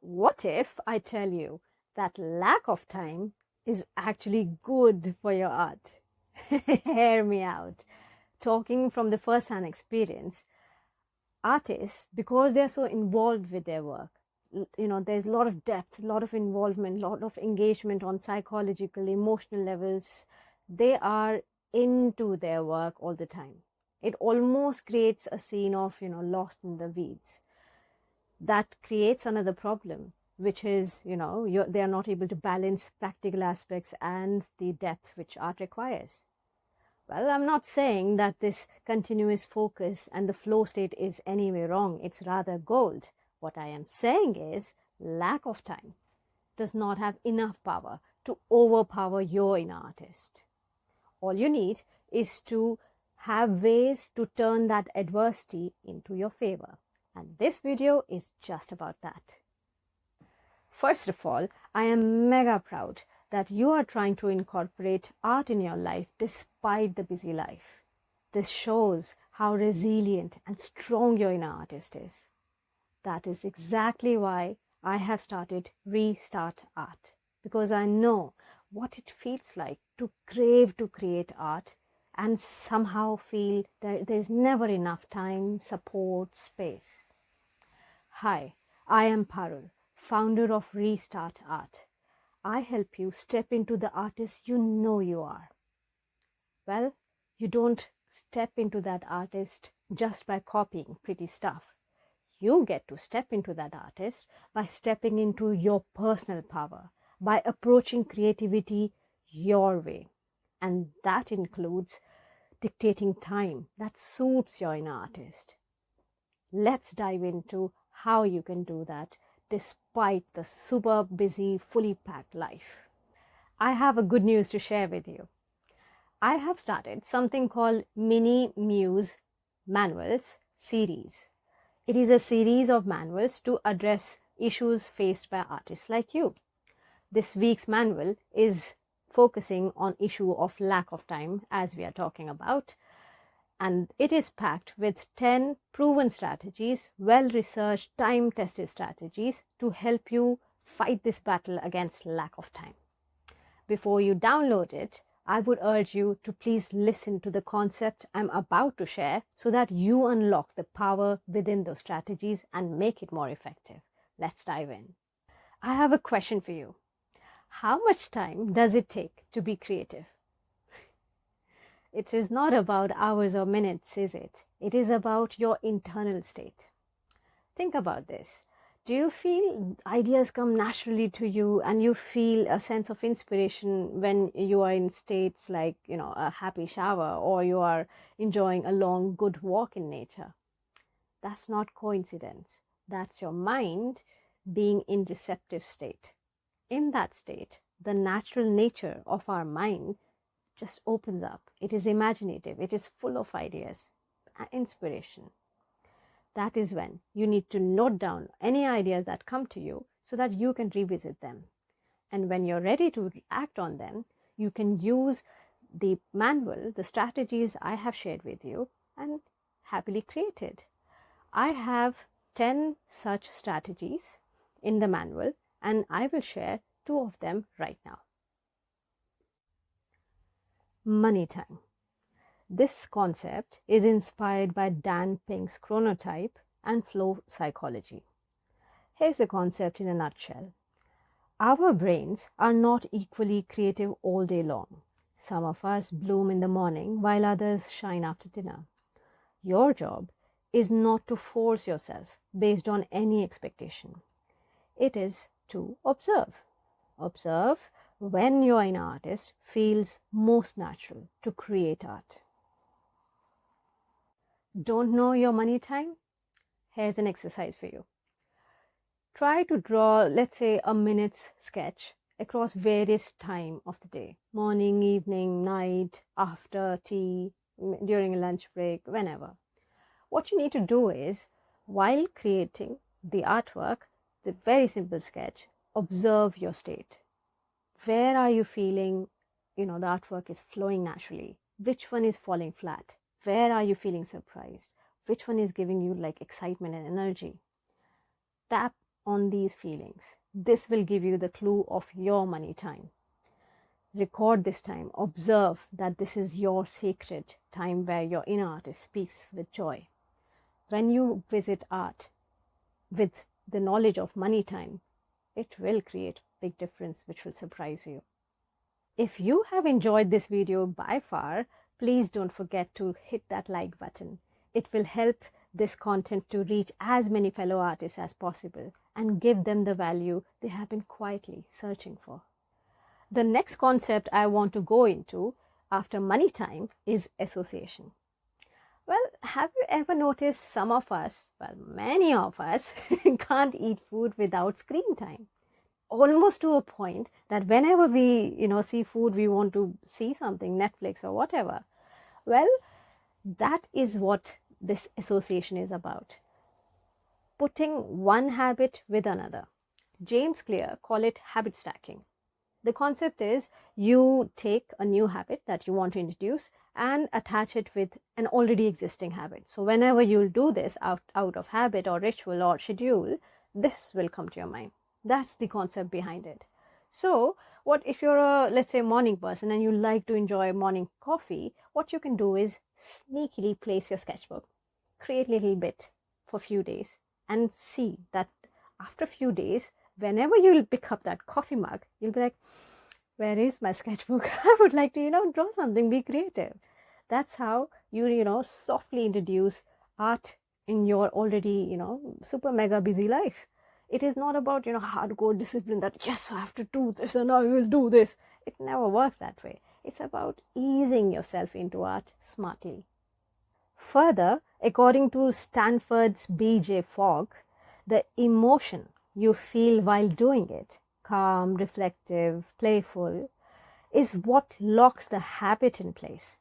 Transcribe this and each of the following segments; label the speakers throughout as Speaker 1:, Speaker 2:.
Speaker 1: What if I tell you that lack of time is actually good for your art? Hear me out. Talking from the first-hand experience, artists, because they're so involved with their work, there's a lot of depth, a lot of involvement, a lot of engagement on psychological, emotional levels. They are into their work all the time. It almost creates a scene of, lost in the weeds. That creates another problem, which is, they are not able to balance practical aspects and the depth which art requires. Well, I'm not saying that this continuous focus and the flow state is anyway wrong. It's rather gold. What I am saying is lack of time does not have enough power to overpower your inner artist. All you need is to have ways to turn that adversity into your favor. And this video is just about that. First of all, I am mega proud that you are trying to incorporate art in your life despite the busy life. This shows how resilient and strong your inner artist is. That is exactly why I have started RestartART, because I know what it feels like to crave to create art and somehow feel that there's never enough time, support, space. Hi, I am Parul, founder of RestartART. I help you step into the artist you know you are. Well, you don't step into that artist just by copying pretty stuff. You get to step into that artist by stepping into your personal power, by approaching creativity your way. And that includes dictating time that suits your inner artist. Let's dive into how you can do that despite the super busy, fully packed life. I have a good news to share with you. I have started something called Mini Muse Manuals series. It is a series of manuals to address issues faced by artists like you. This week's manual is focusing on issue of lack of time, as we are talking about. And it is packed with 10 proven strategies, well-researched, time-tested strategies to help you fight this battle against lack of time. Before you download it, I would urge you to please listen to the concept I'm about to share so that you unlock the power within those strategies and make it more effective. Let's dive in. I have a question for you. How much time does it take to be creative? It is not about hours or minutes, is it? It is about your internal state. Think about this. Do you feel ideas come naturally to you and you feel a sense of inspiration when you are in states like, a happy shower or you are enjoying a long, good walk in nature? That's not coincidence. That's your mind being in receptive state. In that state, the natural nature of our mind just opens up. It is imaginative. It is full of ideas and inspiration. That is when you need to note down any ideas that come to you so that you can revisit them. And when you're ready to act on them, you can use the manual, the strategies I have shared with you, and happily create it. I have 10 such strategies in the manual, and I will share 2 of them right now. Money time. This concept is inspired by Dan Pink's chronotype and flow psychology. Here's the concept in a nutshell. Our brains are not equally creative all day long. Some of us bloom in the morning while others shine after dinner. Your job is not to force yourself based on any expectation. It is to observe. Observe when your inner artist feels most natural to create art. Don't know your money time? Here's an exercise for you. Try to draw, let's say, a minute's sketch across various time of the day. Morning, evening, night, after tea, during a lunch break, whenever. What you need to do is, while creating the artwork, the very simple sketch, observe your state. Where are you feeling, the artwork is flowing naturally? Which one is falling flat? Where are you feeling surprised? Which one is giving you like excitement and energy? Tap on these feelings. This will give you the clue of your money time. Record this time. Observe that this is your sacred time where your inner artist speaks with joy. When you visit art with the knowledge of money time, it will create a big difference which will surprise you. If you have enjoyed this video by far, please don't forget to hit that like button. It will help this content to reach as many fellow artists as possible and give them the value they have been quietly searching for. The next concept I want to go into after money time is association. Well, have you ever noticed some of us, well, many of us, can't eat food without screen time? Almost to a point that whenever we, see food, we want to see something, Netflix or whatever. Well, that is what this association is about. Putting one habit with another. James Clear call it habit stacking. The concept is you take a new habit that you want to introduce and attach it with an already existing habit. So whenever you'll do this out of habit or ritual or schedule, this will come to your mind. That's the concept behind it. So what if you're a, let's say, morning person and you like to enjoy morning coffee, what you can do is sneakily place your sketchbook, create a little bit for a few days and see that after a few days, whenever you'll pick up that coffee mug, you'll be like, where is my sketchbook? I would like to, draw something, be creative. That's how you, softly introduce art in your already, super mega busy life. It is not about, hardcore discipline that, yes, I have to do this and I will do this. It never works that way. It's about easing yourself into art smartly. Further, according to Stanford's B.J. Fogg, the emotion you feel while doing it, calm, reflective, playful, is what locks the habit in place.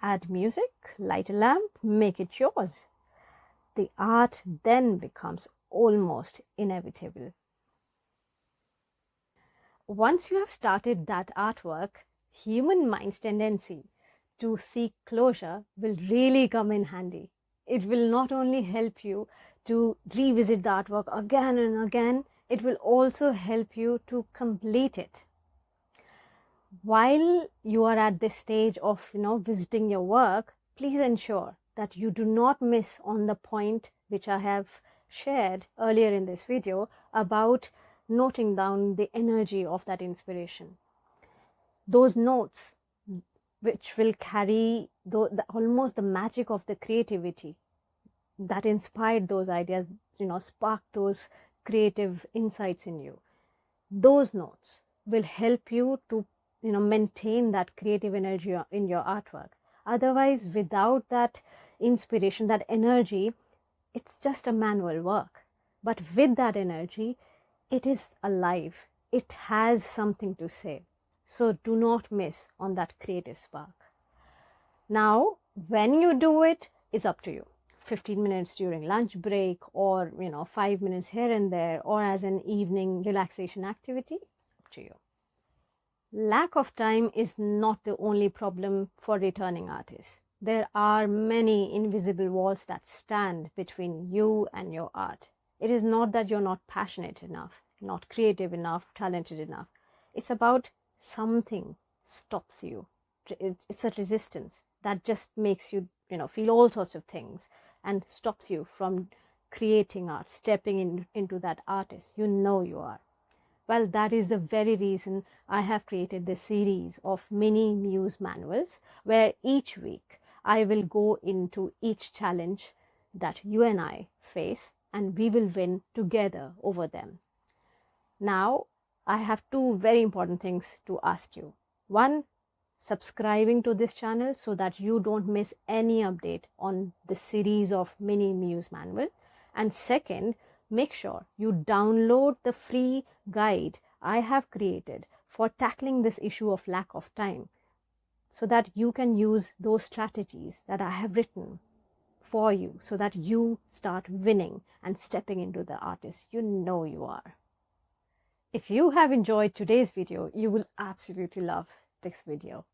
Speaker 1: Add music, light a lamp, make it yours. The art then becomes almost inevitable. Once you have started that artwork, human mind's tendency to seek closure will really come in handy. It will not only help you to revisit the artwork again and again, it will also help you to complete it. While you are at this stage of, visiting your work, please ensure that you do not miss on the point which I have shared earlier in this video about noting down the energy of that inspiration. Those notes which will carry almost the magic of the creativity that inspired those ideas, spark those creative insights in you. Those notes will help you to, maintain that creative energy in your artwork. Otherwise, without that inspiration, that energy, it's just a manual work. But with that energy, it is alive. It has something to say. So do not miss on that creative spark. Now, when you do it, it's up to you. 15 minutes during lunch break or 5 minutes here and there or as an evening relaxation activity, up to you. Lack of time is not the only problem for returning artists. There are many invisible walls that stand between you and your art. It is not that you're not passionate enough, not creative enough, talented enough. It's about something stops you. It's a resistance that just makes you, feel all sorts of things and stops you from creating art, stepping into that artist you are. Well, that is the very reason I have created this series of mini muse manuals where each week I will go into each challenge that you and I face and we will win together over them. Now, I have two very important things to ask you. One, subscribing to this channel so that you don't miss any update on this series of mini muse manual. And second, make sure you download the free guide I have created for tackling this issue of lack of time so that you can use those strategies that I have written for you so that you start winning and stepping into the artist you are. If you have enjoyed today's video, you will absolutely love this video.